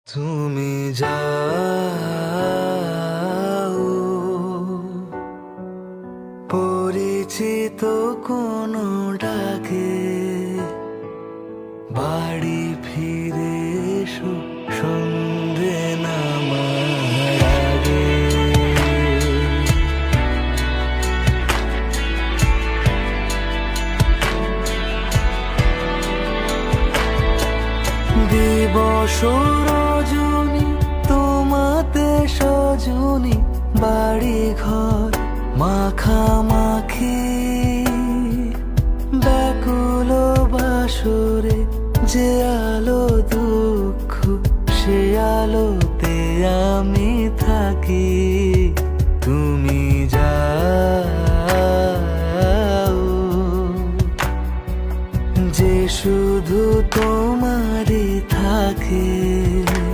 তুমি যাও পরিচিত কোনো ডাকে, বাড়ি ফিরে এসো সন্ধে নামার আগে। দিবস রজনী তোমাতে সজনী, বাড়ি ঘর মাখামাখি, ব্যাকুল বাসরে যে আলো দুঃখ সে আলোতে আমি থাকি। তুমি যাও যে শুধু তোমারই থাকে।